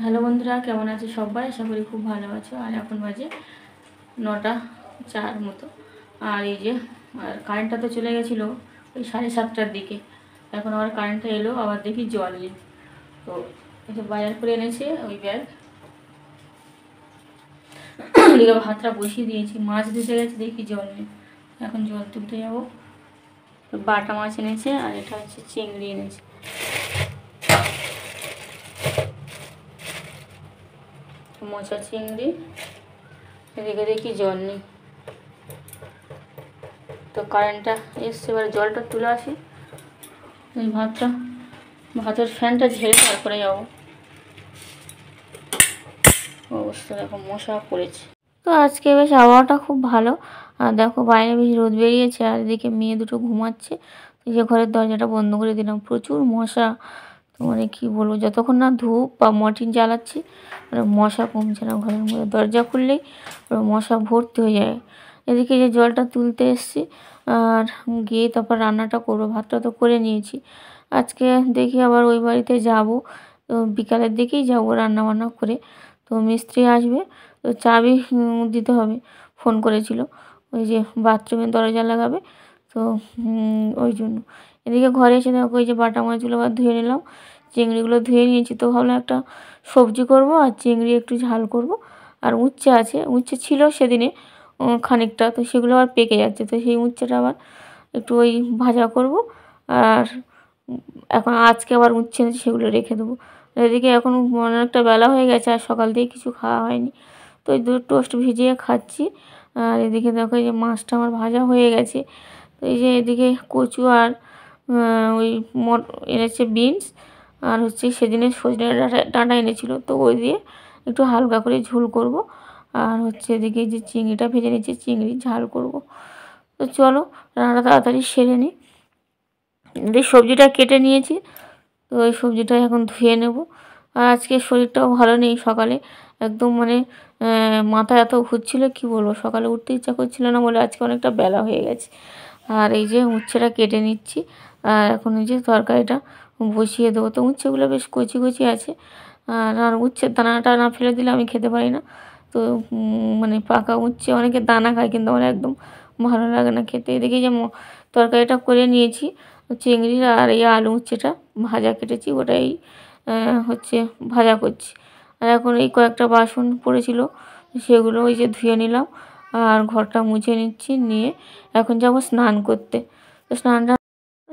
Hello বন্ধুরা, কেমন আছে সবাই? আশা করি খুব ভালো আছো। আর এখন বাজে 9টা 4 মতো। আর এই যে কারেন্টটা তো চলে গেছিলো ওই 7:30টার দিকে। এখন আবার কারেন্টটা এলো, আবার দেখি জল নেই। তো এটা বাজার করে এনেছে ওই ব্যাগ। এদিকে ভাতটা বসিয়ে দিয়েছি, মাছ ধুতে গেছে, দেখি জল নেই। এখন জল তুলতে যাবো। বাটা মাছ এনেছে আর এটা হচ্ছে চিংড়ি এনেছে। মোচা চিংড়ি, এদিকে দেখি জল নেই। তো কারেন্টটা এসছে, এবার জলটা তুলে আসি। এই ভাতের ফ্যানটা ঝেড়ে তারপরে যাবো। অবস্থা দেখো, মশা পড়েছে। তো আজকে বেশ আবহাওয়াটা খুব ভালো। আর দেখো বাইরে বেশ রোদ বেরিয়েছে, আর এদিকে মেয়ে দুটো ঘুমাচ্ছে। এই যে ঘরের দরজাটা বন্ধ করে দিলাম, প্রচুর মশা। তো মানে কী বলবো, যতক্ষণ না ধূপ বা মর্টিন জ্বালাচ্ছি মশা কমছে না ঘরের মধ্যে। দরজা খুললেই মশা ভর্তি হয়ে যায়। এদিকে যে জলটা তুলতে এসছি, আর গিয়ে তারপর রান্নাটা করবো। ভাতটা তো করে নিয়েছি। আজকে দেখি আবার ওই বাড়িতে যাব, তো বিকালের দিকেই যাব রান্না বান্না করে। তো মিস্ত্রি আসবে, তো চাবি দিতে হবে। ফোন করেছিল, ওই যে বাথরুমের দরজা লাগাবে, তো ওই জন্য। এদিকে ঘরে এসে দেখো ওই যে বাটা মাছগুলো আবার ধুয়ে নিলাম, চিংড়িগুলো ধুয়ে নিয়েছি। তো ভাবলাম একটা সবজি করব আর চিংড়ি একটু ঝাল করব। আর উচ্ছে আছে, উচ্ছে ছিল সেদিনে খানিকটা, তো সেগুলো আবার পেকে যাচ্ছে। তো সেই উচ্ছেটা আবার একটু ওই ভাজা করব। আর এখন আজকে আবার উচ্ছে এনেছে, সেগুলো রেখে দেবো। এদিকে এখন অনেকটা বেলা হয়ে গেছে, আর সকাল থেকে কিছু খাওয়া হয়নি। তো এই দুধ টোস্ট ভিজিয়ে খাচ্ছি। আর এদিকে দেখো এই যে মাছটা আমার ভাজা হয়ে গেছে। তো এই যে এদিকে কচু আর ওই এনেছে বিনস, আর হচ্ছে সেদিনে সজনে ডাঁটা এনেছিল, তো ওই দিয়ে একটু হালকা করে ঝোল করব। আর হচ্ছে এদিকে যে চিংড়িটা ভেজে নিচ্ছি, চিংড়ি ঝাল করব। তো চলো রান্নাটা তাড়াতাড়ি সেরে নিই। এই সবজিটা কেটে নিয়েছি, তো ওই সবজিটা এখন ধুয়ে নেব। আর আজকে শরীরটাও ভালো নেই, সকালে একদম মানে মাথা এত ঘুরছিল কী বলবো, সকালে উঠতে ইচ্ছা করছিল না বলে আজকে অনেকটা বেলা হয়ে গেছে। আর এই যে উচ্ছেটা কেটে নিচ্ছি, আর এখন এই যে তরকারিটা বসিয়ে দেবো। তো উচ্ছেগুলো বেশ কচি কচি আছে, আর উচ্ছের দানাটা না ফেলে দিলে আমি খেতে পারি না। তো মানে পাকা উচ্ছে অনেকে দানা খায়, কিন্তু আমার একদম ভালো লাগে না খেতে। এদিকে যে তরকারিটা করে নিয়েছি, চিংড়ির আর এই আলু উচ্ছেটা ভাজা কেটেছি, ওটাই হচ্ছে ভাজা করছি। আর এখন এই কয়েকটা বাসন পড়েছিল, সেগুলো ওই যে ধুয়ে নিলাম, আর ঘরটা মুছে নিচ্ছি। নিয়ে এখন যাব স্নান করতে। তো স্নানটা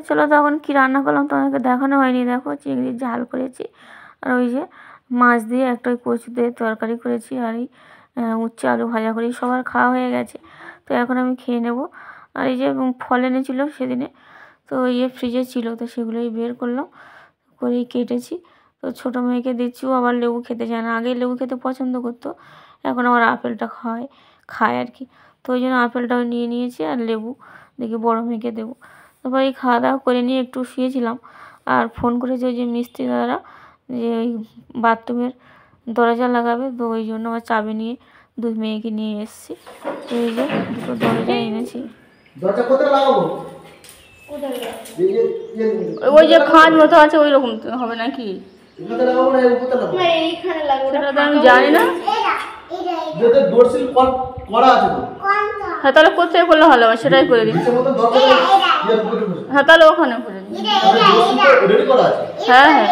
চলো, তখন কী রান্না করলাম তোমাকে দেখানো হয়নি। দেখো চিংড়ির ঝাল করেছি, আর ওই যে মাছ দিয়ে একটা ওই কচু দিয়ে তরকারি করেছি, আর এই উচ্ছে আলু ভাজা করেছি। সবার খাওয়া হয়ে গেছে, তো এখন আমি খেয়ে নেব। আর এই যে ফল এনেছিল সেদিনে, তো ইয়ে ফ্রিজে ছিল, তো সেগুলোই বের করলাম, করেই কেটেছি। তো ছোটো মেয়েকে দিচ্ছি, ও আবার লেবু খেতে চায় না। আগে লেবু খেতে পছন্দ করতো, এখন আবার আপেলটা খায় আর কি। তো ওই জন্য আপেলটাও নিয়ে নিয়েছি, আর লেবু দেখি বড়ো মেয়েকে দেবো। তারপর এই খাওয়া দাওয়া করে নিয়ে একটু শুয়েছিলাম, আর ফোন করেছে ওই যে মিস্ত্রি দাদারা, যে ওই বাথরুমের দরজা লাগাবে। তো ওই জন্য আমার চাবি নিয়ে দুই মেয়েকে নিয়ে এসেছি। তো এই যে দুটো দরজা এনেছি। ওই যে খাঁজ মতো আছে, ওই রকম হবে নাকি? সেটা তো আমি জানি না। হ্যাঁ, তাহলে কোথায় করলে ভালো হবে সেটাই করে দিই। হ্যাঁ, তাহলে ওখানে করে দিই। হ্যাঁ হ্যাঁ,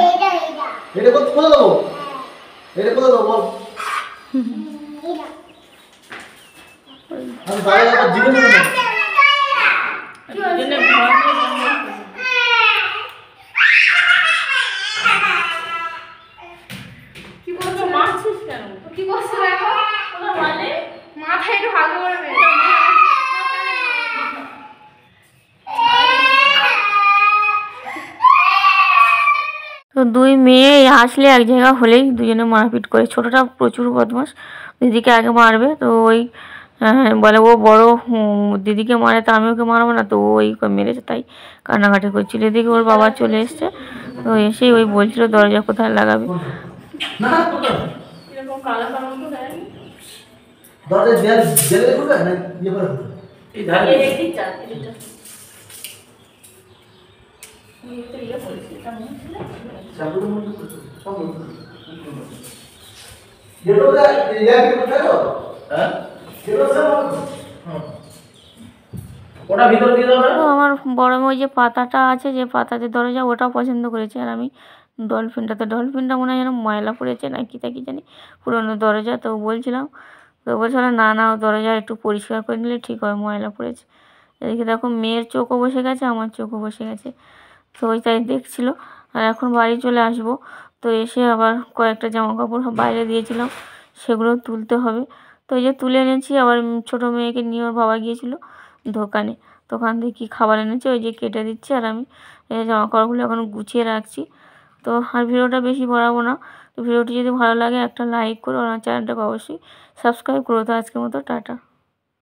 তো দুই মেয়ে আসলে এক জায়গা হলেই দুজনে মারপিট করে। ছোটোটা প্রচুর বদমাস, দিদিকে আগে মারবে। তো ওই বলে ও বড় দিদিকে মারে, তো আমি ওকে মারবো না, তো ওই মেরেছে, তাই কান্নাকাটি করছিল। এদিকে ওর বাবা চলে এসছে, তো এসেই ওই বলছিল দরজা কোথায় লাগাবে। তো আমার বড় মেয়ে ওই যে পাতাটা আছে, যে পাতাতে দরজা, ওটাও পছন্দ করেছে। আর আমি ডলফিনটা মনে হয় যেন ময়লা পড়েছে না কি তা কি জানি, পুরোনো দরজা। তো বলছিলাম, তো বলছিল না না দরজা একটু পরিষ্কার করে নিলে ঠিক হয়, ময়লা পড়েছে। এদিকে দেখো মেয়ের চোখও বসে গেছে, আমার চোখও বসে গেছে। তো ওইটাই দেখছিল। আর এখন বাড়ি চলে আসবো। তো এসে আবার কয়েকটা জামা কাপড় বাইরে দিয়েছিলাম, সেগুলো তুলতে হবে। তো এই যে তুলে এনেছি। আবার ছোটো মেয়েকে নিয়ে ওর বাবা গিয়েছিল দোকানে, দোকান থেকে কী খাবার এনেছে ওই যে কেটে দিচ্ছে। আর আমি এই জামা কাপড়গুলো এখন গুছিয়ে রাখছি। তো আর ভিডিওটা বেশি বাড়াবো না। তো ভিডিওটি যদি ভালো লাগে একটা লাইক করো, আর আমার চ্যানেলটাকে অবশ্যই সাবস্ক্রাইব করো। তো আজকের মতো টাটা।